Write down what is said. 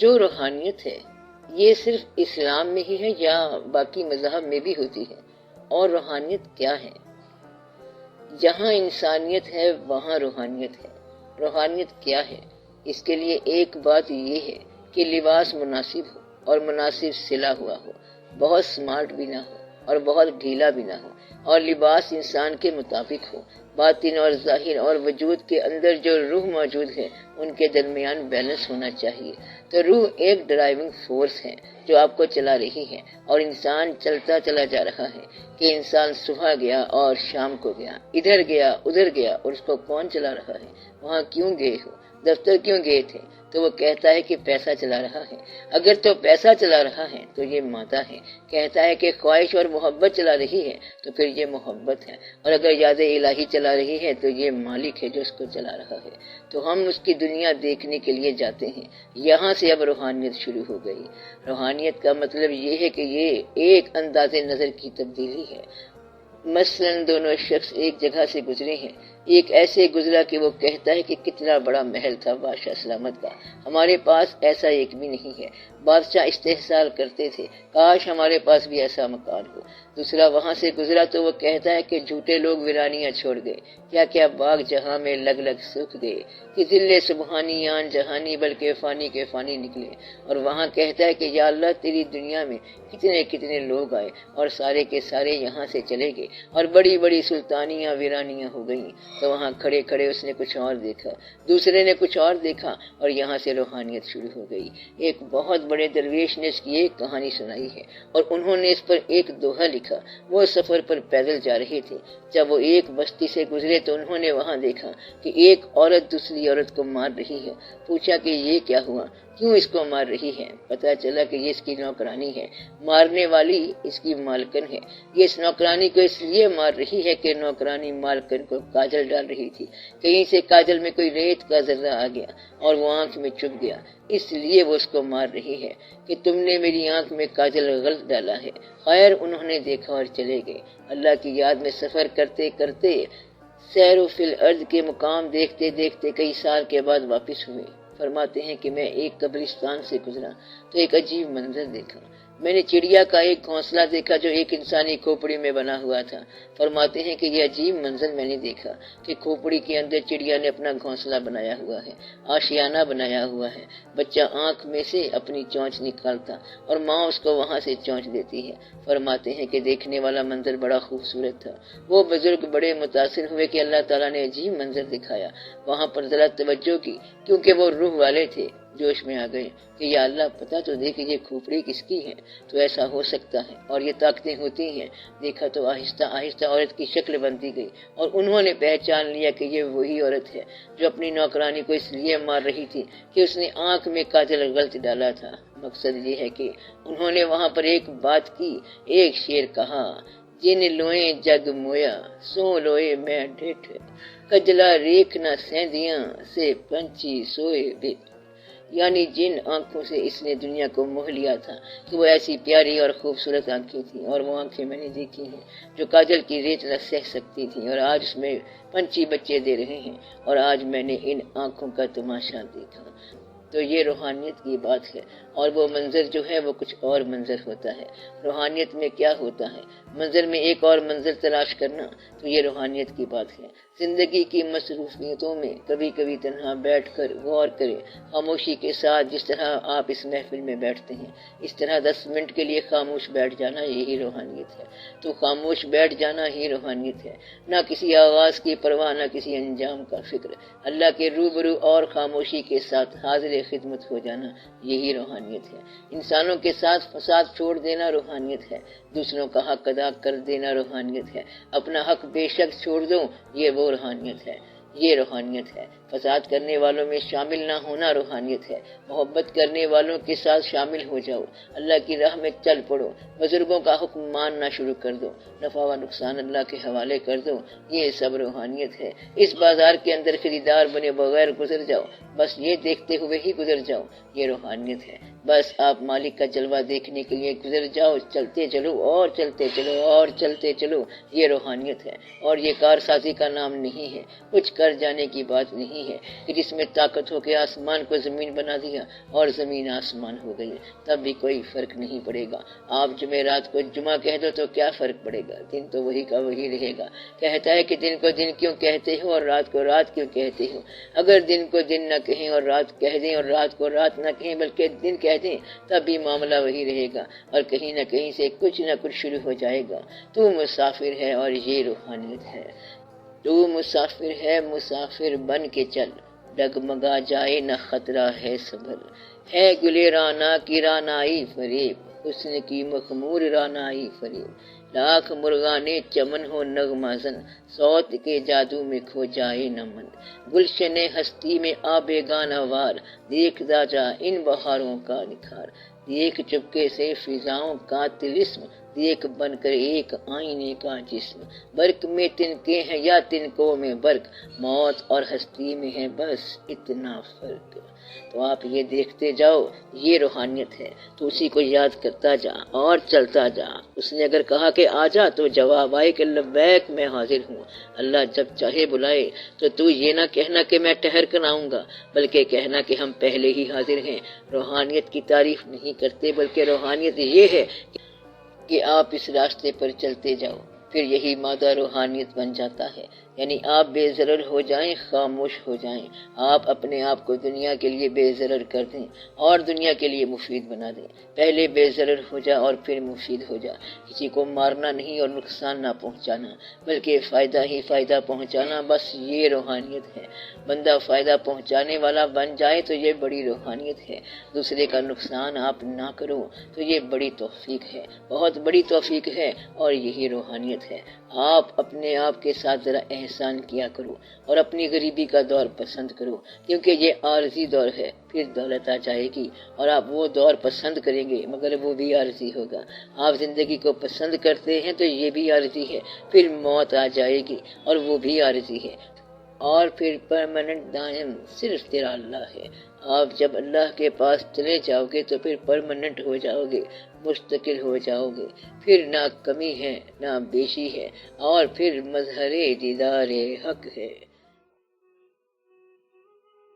جو روحانیت ہے یہ صرف اسلام میں ہی ہے یا باقی مذاہب میں بھی ہوتی ہے؟ اور روحانیت کیا ہے؟ جہاں انسانیت ہے وہاں روحانیت ہے۔ روحانیت کیا ہے؟ اس کے لیے ایک بات یہ ہے کہ لباس مناسب ہو اور مناسب سلا ہوا ہو، بہت سمارٹ بھی نہ ہو اور بہت ڈھیلا بھی نہ ہو، اور لباس انسان کے مطابق ہو۔ باطن اور ظاہر اور وجود کے اندر جو روح موجود ہے ان کے درمیان بیلنس ہونا چاہیے۔ تو روح ایک ڈرائیونگ فورس ہے جو آپ کو چلا رہی ہے، اور انسان چلتا چلا جا رہا ہے کہ انسان صبح گیا اور شام کو گیا، ادھر گیا ادھر گیا، اور اس کو کون چلا رہا ہے؟ وہاں کیوں گئے ہو؟ دفتر کیوں گئے تھے؟ تو وہ کہتا ہے کہ پیسہ چلا رہا ہے۔ اگر تو پیسہ چلا رہا ہے تو یہ مادہ ہے۔ کہتا ہے کہ خواہش اور محبت چلا رہی ہے تو پھر یہ محبت ہے، اور اگر یاد الہی چلا رہی ہے تو یہ مالک ہے جو اس کو چلا رہا ہے۔ تو ہم اس کی دنیا دیکھنے کے لیے جاتے ہیں۔ یہاں سے اب روحانیت شروع ہو گئی۔ روحانیت کا مطلب یہ ہے کہ یہ ایک انداز نظر کی تبدیلی ہے۔ مثلاً دونوں شخص ایک جگہ سے گزرے ہیں، ایک ایسے گزرا کہ وہ کہتا ہے کہ کتنا بڑا محل تھا بادشاہ سلامت کا، ہمارے پاس ایسا ایک بھی نہیں ہے۔ بادشاہ استحصال کرتے تھے، کاش ہمارے پاس بھی ایسا مکان ہو۔ دوسرا وہاں سے گزرا تو وہ کہتا ہے کہ جھوٹے لوگ ویرانیاں چھوڑ گئے، کیا کیا باغ جہاں میں لگ لگ سوکھ گئے، کہ ذل سبحانی آن جہانی بلکہ فانی کے فانی نکلے۔ اور وہاں کہتا ہے کہ یا اللہ تیری دنیا میں کتنے کتنے لوگ آئے اور سارے کے سارے یہاں سے چلے گئے، اور بڑی بڑی سلطانیاں ویرانیاں ہو گئیں۔ تو وہاں کھڑے کھڑے اس نے کچھ اور دیکھا، دوسرے نے کچھ اور دیکھا، اور یہاں سے روحانیت شروع ہو گئی۔ ایک بہت بڑے درویش نے اس کی ایک کہانی سنائی ہے، اور انہوں نے اس پر ایک دوہا لکھا۔ وہ سفر پر پیدل جا رہے تھے، جب وہ ایک بستی سے گزرے تو انہوں نے وہاں دیکھا کہ ایک عورت دوسری عورت کو مار رہی ہے۔ پوچھا کہ یہ کیا ہوا، کیوں اس کو مار رہی ہے؟ پتا چلا کہ یہ اس کی نوکرانی ہے، مارنے والی اس کی مالکن ہے۔ یہ اس نوکرانی کو اس لیے مار رہی ہے کہ نوکرانی مالکن کو کاجل ڈال رہی تھی، کہیں سے کاجل میں کوئی ریت کا ذرہ آ گیا اور وہ آنکھ میں چبھ گیا، اس لیے وہ اس کو مار رہی ہے کہ تم نے میری آنکھ میں کاجل غلط ڈالا ہے۔ خیر انہوں نے دیکھا اور چلے گئے۔ اللہ کی یاد میں سفر کرتے کرتے سیر و فی الارض کے مقام دیکھتے دیکھتے کئی سال کے بعد واپس ہوئے۔ فرماتے ہیں کہ میں ایک قبرستان سے گزرا تو ایک عجیب منظر دیکھا۔ میں نے چڑیا کا ایک گھونسلہ دیکھا جو ایک انسانی کھوپڑی میں بنا ہوا تھا۔ فرماتے ہیں کہ یہ عجیب منظر میں نے دیکھا کہ کھوپڑی کے اندر چڑیا نے اپنا گھونسلہ بنایا ہوا ہے، آشیانہ بنایا ہوا ہے۔ بچہ آنکھ میں سے اپنی چونچ نکالتا اور ماں اس کو وہاں سے چونچ دیتی ہے۔ فرماتے ہیں کہ دیکھنے والا منظر بڑا خوبصورت تھا۔ وہ بزرگ بڑے متاثر ہوئے کہ اللہ تعالیٰ نے عجیب منظر دکھایا۔ وہاں پر ذرا توجہ کی کیونکہ وہ روح والے تھے، جوش میں آ گئے کہ یا اللہ پتہ تو دے کہ یہ کھوپڑی کس کی ہے، تو ایسا ہو سکتا ہے اور یہ طاقتیں ہوتی ہیں۔ دیکھا تو آہستہ آہستہ عورت کی شکل بنتی گئی، اور انہوں نے پہچان لیا کہ یہ وہی عورت ہے جو اپنی نوکرانی کو اس لیے مار رہی تھی کہ اس نے آنکھ میں کاجل غلط ڈالا تھا۔ مقصد یہ ہے کہ انہوں نے وہاں پر ایک بات کی، ایک شعر کہا، جن لوئیں جگ مویا سو لوئے میں ڈھٹ، کجلا ریکھ نہ سیندیاں سے پنچھی سوئے بٹ۔ یعنی جن آنکھوں سے اس نے دنیا کو موہ لیا تھا کہ وہ ایسی پیاری اور خوبصورت آنکھیں تھیں، اور وہ آنکھیں میں نے دیکھی ہیں جو کاجل کی ریت نہ سہ سکتی تھیں، اور آج اس میں پنچھی بچے دے رہے ہیں، اور آج میں نے ان آنکھوں کا تماشا دیکھا۔ تو یہ روحانیت کی بات ہے، اور وہ منظر جو ہے وہ کچھ اور منظر ہوتا ہے۔ روحانیت میں کیا ہوتا ہے؟ منظر میں ایک اور منظر تلاش کرنا، تو یہ روحانیت کی بات ہے۔ زندگی کی مصروفیتوں میں کبھی کبھی تنہا بیٹھ کر غور کرے، خاموشی کے ساتھ، جس طرح آپ اس محفل میں بیٹھتے ہیں، اس طرح 10 منٹ کے لیے خاموش بیٹھ جانا، یہی روحانیت ہے۔ تو خاموش بیٹھ جانا ہی روحانیت ہے، نہ کسی آغاز کی پرواہ، نہ کسی انجام کا فکر، اللہ کے روبرو اور خاموشی کے ساتھ حاضر خدمت ہو جانا، یہی روحانیت ہے۔ انسانوں کے ساتھ فساد چھوڑ دینا روحانیت ہے، دوسروں کا حق ادا کر دینا روحانیت ہے، اپنا حق بے شک چھوڑ دو، یہ وہ روحانیت ہے، یہ روحانیت ہے۔ فساد کرنے والوں میں شامل نہ ہونا روحانیت ہے، محبت کرنے والوں کے ساتھ شامل ہو جاؤ، اللہ کی راہ میں چل پڑو، بزرگوں کا حکم ماننا شروع کر دو، نفع و نقصان اللہ کے حوالے کر دو، یہ سب روحانیت ہے۔ اس بازار کے اندر خریدار بنے بغیر گزر جاؤ، بس یہ دیکھتے ہوئے ہی گزر جاؤ، یہ روحانیت ہے۔ بس آپ مالک کا جلوہ دیکھنے کے لیے گزر جاؤ، چلتے چلو اور چلتے چلو اور چلتے چلو، یہ روحانیت ہے۔ اور یہ کارسازی کا نام نہیں ہے، کچھ کر جانے کی بات نہیں ہے کہ جس میں طاقت ہو کے آسمان کو زمین بنا دیا اور زمین آسمان ہو گئی، تب بھی کوئی فرق نہیں پڑے گا۔ آپ جمعرات کو جمعہ کہہ دو تو کیا فرق پڑے گا، دن تو وہی کا وہی رہے گا۔ کہتا ہے کہ دن کو دن کیوں کہتے ہو اور رات کو رات کیوں کہتے ہو؟ اگر دن کو دن نہ کہیں اور رات کہہ دیں اور رات کو رات نہ کہیں بلکہ دن کہہ دیں، تب بھی معاملہ وہی رہے گا اور کہیں نہ کہیں سے کچھ نہ کچھ شروع ہو جائے گا۔ تو مسافر ہے اور یہ روحانیت ہے۔ تو مسافر ہے، مسافر بن کے چل، ڈگمگا جائے نہ خطرہ ہے سنبھل۔ ہے گلے رانا کی رانائی فریب، حسن کی مخمور رانائی فریب۔ لاکھ مرغانے چمن ہو نغمہ زن، صوت کے جادو میں کھو جائے نہ من۔ گلشن ہستی میں آ بیگانہ وار، دیکھتا جا ان بہاروں کا نکھار۔ دیکھ چپکے سے فضاؤں کا طلسم، دیکھ بن کر ایک آئینے کا جسم۔ برق میں تنکے ہیں یا تنکوں میں برق، موت اور ہستی میں ہے بس اتنا فرق۔ تو آپ یہ دیکھتے جاؤ، یہ روحانیت ہے۔ تو اسی کو یاد کرتا جا اور چلتا جا۔ اس نے اگر کہا کہ آ جا تو جواب آئے کہ لبیک میں حاضر ہوں۔ اللہ جب چاہے بلائے تو یہ نہ کہنا کہ میں ٹھہر کر آؤں گا، بلکہ کہنا کہ ہم پہلے ہی حاضر ہیں۔ روحانیت کی تعریف نہیں کرتے، بلکہ روحانیت یہ ہے کہ آپ اس راستے پر چلتے جاؤ، پھر یہی مادہ روحانیت بن جاتا ہے۔ یعنی آپ بے ضرر ہو جائیں، خاموش ہو جائیں، آپ اپنے آپ کو دنیا کے لیے بے ضرر کر دیں اور دنیا کے لیے مفید بنا دیں۔ پہلے بے ضرر ہو جا اور پھر مفید ہو جا۔ کسی کو مارنا نہیں اور نقصان نہ پہنچانا، بلکہ فائدہ ہی فائدہ پہنچانا، بس یہ روحانیت ہے۔ بندہ فائدہ پہنچانے والا بن جائے تو یہ بڑی روحانیت ہے۔ دوسرے کا نقصان آپ نہ کرو تو یہ بڑی توفیق ہے، بہت بڑی توفیق ہے، اور یہی روحانیت ہے۔ آپ اپنے آپ کے ساتھ ذرا احسان کیا کرو اور اپنی غریبی کا دور پسند کرو، کیونکہ یہ عارضی دور ہے، پھر دولت آ جائے گی اور آپ وہ دور پسند کریں گے مگر وہ بھی عارضی ہوگا۔ آپ زندگی کو پسند کرتے ہیں تو یہ بھی عارضی ہے، پھر موت آ جائے گی اور وہ بھی عارضی ہے، اور پھر پرماننٹ دائم صرف تیرا اللہ ہے۔ آپ جب اللہ کے پاس چلے جاؤ گے تو پھر پرماننٹ ہو جاؤ گے، مستقل ہو جاؤ گے، پھر نہ کمی ہے نہ بیشی ہے، اور پھر مظہر دیدار حق ہے۔